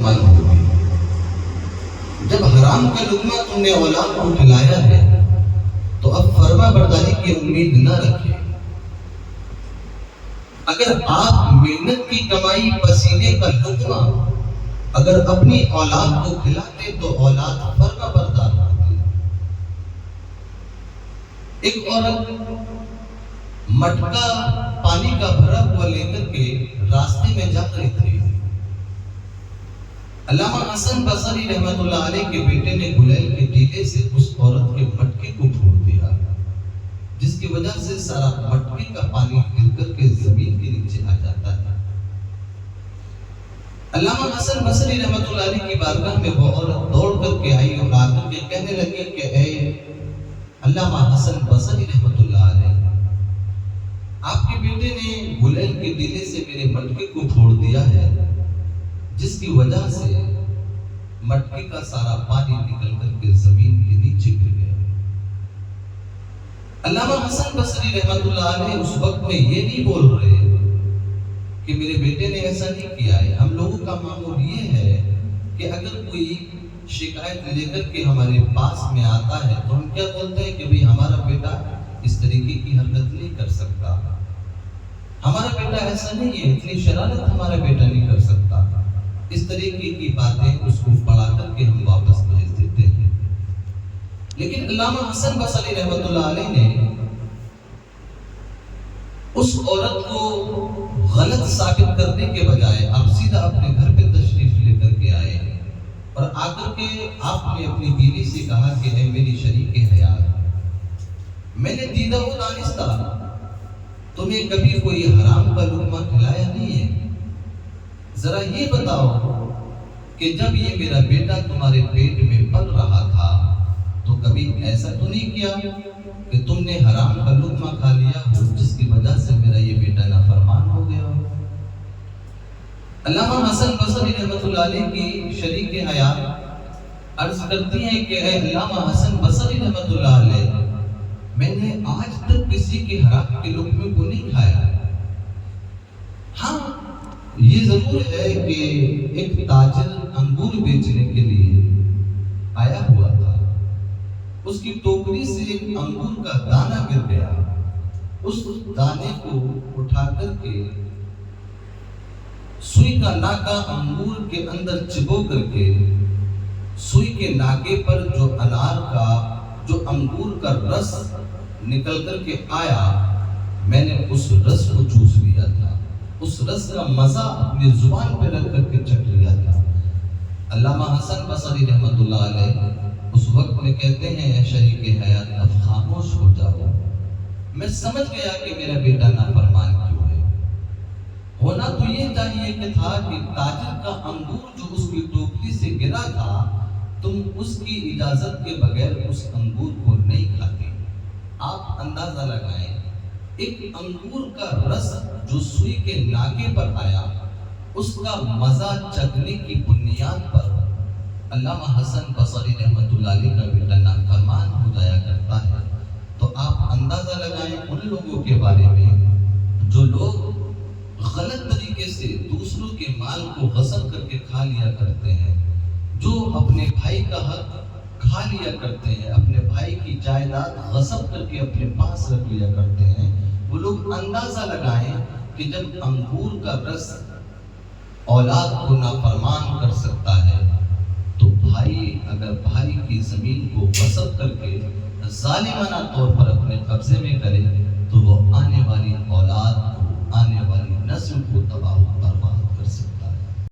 من ہوگی۔ جب حرام کا لقمہ تم نے اولاد کو کھلایا ہے تو اب فرما برداری کی امید نہ رکھے۔ اگر آپ محنت کی کمائی پسینے کا لقمہ اگر اپنی اولاد کو کھلاتے تو اولاد فرما بردار ہوتی۔ ایک عورت مٹکا پانی کا بھرا ہوا لے کر کے راستے میں جا رہی تھی۔ علامہ حسن بصری رحمۃ اللہ علیہ کے بیٹے نے گلیل کے ٹیلے سے اس عورت کے مٹکے کو پھوڑ دیا، جس کی وجہ سے سارا مٹکے کا پانی گر کر کے زمین کے نیچے آ جاتا ہے۔ علامہ حسن بصری رحمۃ اللہ علیہ کی بارگاہ میں وہ عورت دوڑ کر کے آئی اور آ کر کے کہنے لگی کہ اے علامہ حسن بصری رحمۃ اللہ علیہ، آپ کے بیٹے نے گلیل کے ٹیلے سے میرے مٹکے کو پھوڑ دیا ہے، جس کی وجہ سے مٹکے کا سارا پانی نکل کر کے زمین کے نیچے گر گیا۔ علامہ حسن بصری رحمۃ اللہ علیہ اس وقت میں یہ نہیں بول رہے کہ میرے بیٹے نے ایسا نہیں کیا ہے۔ ہم لوگوں کا معمول یہ ہے کہ اگر کوئی شکایت لے کر کے ہمارے پاس میں آتا ہے تو ہم کیا بولتے ہیں کہ بھئی ہمارا بیٹا اس طریقے کی حرکت نہیں کر سکتا، ہمارا بیٹا ایسا نہیں ہے، اتنی شرارت ہمارا بیٹا نہیں کر سکتا۔ اس طریقے کی باتیں اس کو پڑھا کر کے ہم واپس بھیج دیتے ہیں۔ لیکن علامہ حسن بصری رحمۃ اللہ علیہ نے اس عورت کو غلط ثابت کرنے کے بجائے آپ سیدھا اپنے گھر پہ تشریف لے کر کے آئے اور آ کر کے آپ نے اپنی بیوی سے کہا کہ اے میری شریک حیات، میں نے دیدہ و دانستہ تمہیں کبھی کوئی حرام کا لقمہ کھلایا نہیں ہے، ذرا یہ بتاؤ کہ جب یہ میرا بیٹا تمہارے پیٹ میں پل رہا تھا تو کبھی ایسا تو نہیں کیا کہ تم نے حرام کا لقمہ کھا لیا ہو جس کی وجہ سے میرا یہ بیٹا نافرمان ہو گیا ہو۔ علامہ حسن بصری رحمۃ اللہ علیہ کی شریک حیات عرض کرتی ہیں کہ اے علامہ حسن بصری رحمۃ اللہ علیہ، میں نے آج تک کسی کے حرام کے لقمے کو نہیں کھایا۔ ہاں یہ ضرور ہے کہ ایک تاجر انگور بیچنے کے لیے آیا ہوا تھا، اس کی ٹوکری سے ایک انگور کا دانہ گر گیا، اس دانے کو اٹھا کر کے سوئی کا ناکا انگور کے اندر چبو کر کے سوئی کے ناکے پر جو انار کا جو انگور کا رس نکل کر کے آیا، میں نے اس رس کو چوس لیا تھا، اس رس کا مزہ اپنی زبان پہ رکھ کر کے چکھ لیا تھا۔ علامہ حسن بصری رحمۃ اللہ علیہ اس وقت میں کہتے ہیں اے شریک حیات اب خاموش ہو جاؤ، میں سمجھ گیا کہ میرا بیٹا نافرمان کیوں ہے۔ ہونا تو یہ چاہیے کہ تھا کہ تاجر کا انگور جو اس کی ٹوکری سے گرا تھا تم اس کی اجازت کے بغیر اس انگور کو نہیں کھاتے۔ آپ اندازہ لگائیں ایک انگور کا رس جو سوئی کے ناکے پر آیا، اس کا مزہ چکھنے کی بنیاد پر علامہ حسن بصری رحمۃ اللہ علیہ کا بیٹا نافرمان ہو جایا کرتا ہے، تو آپ اندازہ لگائیں ان لوگوں کے بارے میں جو لوگ غلط طریقے سے دوسروں کے مال کو غصب کر کے کھا لیا کرتے ہیں، جو اپنے بھائی کا حق کھا لیا کرتے ہیں، اپنے بھائی کی جائیداد غصب کر کے اپنے پاس رکھ لیا کرتے ہیں، وہ لوگ اندازہ لگائیں کہ جب انگور کا رس اولاد کو نافرمان کر سکتا ہے تو بھائی اگر بھائی کی زمین کو غصب کر کے ظالمانہ طور پر اپنے قبضے میں کرے تو وہ آنے والی اولاد کو، آنے والی نسل کو تباہ